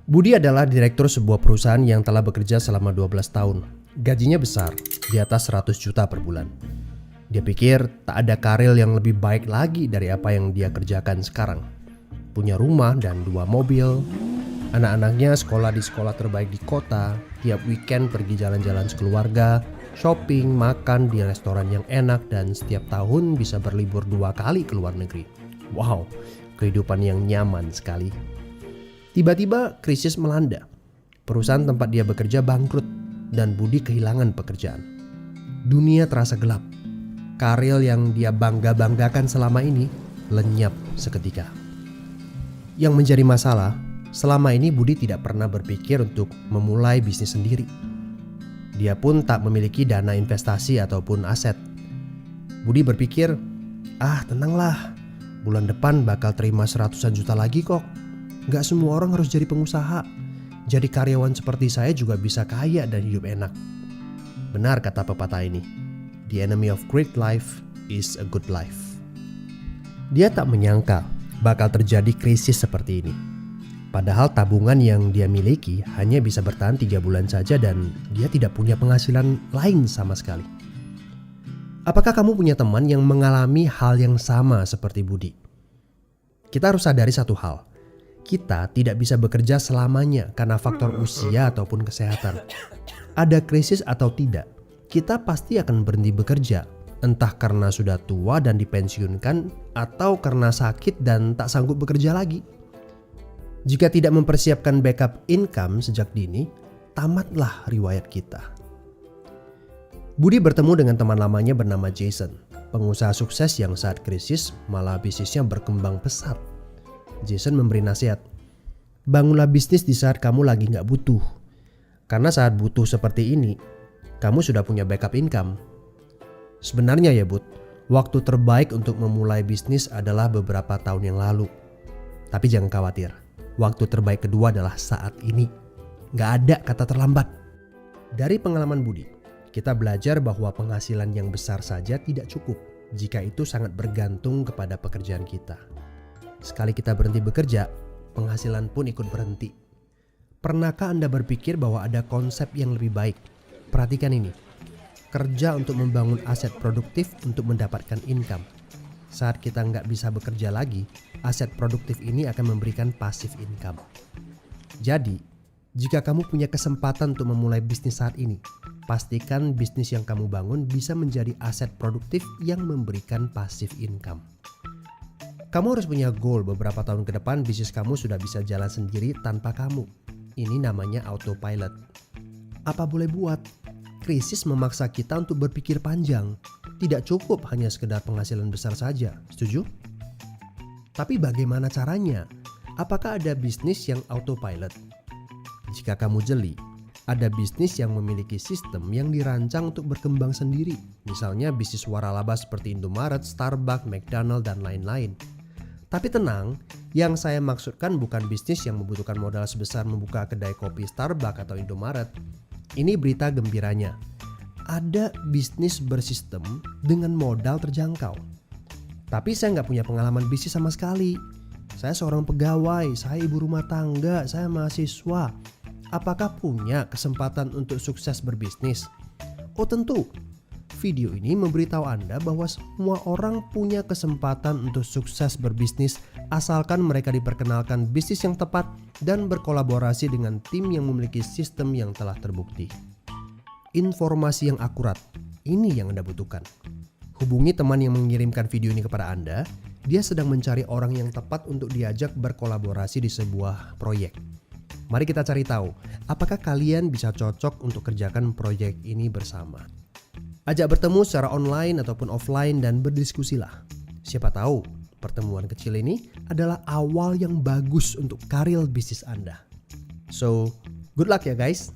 Budi adalah direktur sebuah perusahaan yang telah bekerja selama 12 tahun. Gajinya besar, di atas 100 juta per bulan. Dia pikir tak ada karir yang lebih baik lagi dari apa yang dia kerjakan sekarang. Punya rumah dan 2 mobil. Anak-anaknya sekolah di sekolah terbaik di kota. Tiap weekend pergi jalan-jalan sekeluarga, shopping, makan di restoran yang enak, dan setiap tahun bisa berlibur 2 kali ke luar negeri. Wow, kehidupan yang nyaman sekali. Tiba-tiba krisis melanda. Perusahaan tempat dia bekerja bangkrut dan Budi kehilangan pekerjaan. Dunia terasa gelap. Karir yang dia bangga-banggakan selama ini lenyap seketika. Yang menjadi masalah, selama ini Budi tidak pernah berpikir untuk memulai bisnis sendiri. Dia pun tak memiliki dana investasi ataupun aset. Budi berpikir, tenanglah, bulan depan bakal terima 100-an juta lagi kok. Gak semua orang harus jadi pengusaha. Jadi karyawan seperti saya juga bisa kaya dan hidup enak. Benar kata pepatah ini. The enemy of great life is a good life. Dia tak menyangka bakal terjadi krisis seperti ini. Padahal tabungan yang dia miliki hanya bisa bertahan 3 bulan saja dan dia tidak punya penghasilan lain sama sekali. Apakah kamu punya teman yang mengalami hal yang sama seperti Budi? Kita harus sadari satu hal. Kita tidak bisa bekerja selamanya karena faktor usia ataupun kesehatan. Ada krisis atau tidak, kita pasti akan berhenti bekerja. Entah karena sudah tua dan dipensiunkan atau karena sakit dan tak sanggup bekerja lagi. Jika tidak mempersiapkan backup income sejak dini, tamatlah riwayat kita. Budi bertemu dengan teman lamanya bernama Jason, pengusaha sukses yang saat krisis malah bisnisnya berkembang pesat. Jason memberi nasihat, bangunlah bisnis di saat kamu lagi gak butuh. Karena saat butuh seperti ini, kamu sudah punya backup income. Sebenarnya ya Bud, waktu terbaik untuk memulai bisnis adalah beberapa tahun yang lalu. Tapi jangan khawatir, waktu terbaik kedua adalah saat ini. Gak ada kata terlambat. Dari pengalaman Budi, kita belajar bahwa penghasilan yang besar saja tidak cukup jika itu sangat bergantung kepada pekerjaan kita. Sekali kita berhenti bekerja, penghasilan pun ikut berhenti. Pernahkah Anda berpikir bahwa ada konsep yang lebih baik? Perhatikan ini. Kerja untuk membangun aset produktif untuk mendapatkan income. Saat kita nggak bisa bekerja lagi, aset produktif ini akan memberikan passive income. Jadi, jika kamu punya kesempatan untuk memulai bisnis saat ini, pastikan bisnis yang kamu bangun bisa menjadi aset produktif yang memberikan passive income. Kamu harus punya goal beberapa tahun ke depan bisnis kamu sudah bisa jalan sendiri tanpa kamu. Ini namanya autopilot. Apa boleh buat? Krisis memaksa kita untuk berpikir panjang. Tidak cukup hanya sekedar penghasilan besar saja. Setuju? Tapi bagaimana caranya? Apakah ada bisnis yang autopilot? Jika kamu jeli, ada bisnis yang memiliki sistem yang dirancang untuk berkembang sendiri. Misalnya bisnis waralaba seperti Indomaret, Starbucks, McDonald, dan lain-lain. Tapi tenang, yang saya maksudkan bukan bisnis yang membutuhkan modal sebesar membuka kedai kopi Starbucks atau Indomaret. Ini berita gembiranya. Ada bisnis bersistem dengan modal terjangkau. Tapi saya nggak punya pengalaman bisnis sama sekali. Saya seorang pegawai, saya ibu rumah tangga, saya mahasiswa. Apakah punya kesempatan untuk sukses berbisnis? Oh tentu. Video ini memberitahu Anda bahwa semua orang punya kesempatan untuk sukses berbisnis asalkan mereka diperkenalkan bisnis yang tepat dan berkolaborasi dengan tim yang memiliki sistem yang telah terbukti. Informasi yang akurat, ini yang Anda butuhkan. Hubungi teman yang mengirimkan video ini kepada Anda. Dia sedang mencari orang yang tepat untuk diajak berkolaborasi di sebuah proyek. Mari kita cari tahu, apakah kalian bisa cocok untuk kerjakan proyek ini bersama. Ajak bertemu secara online ataupun offline dan berdiskusilah. Siapa tahu pertemuan kecil ini adalah awal yang bagus untuk karir bisnis Anda. So, good luck ya guys.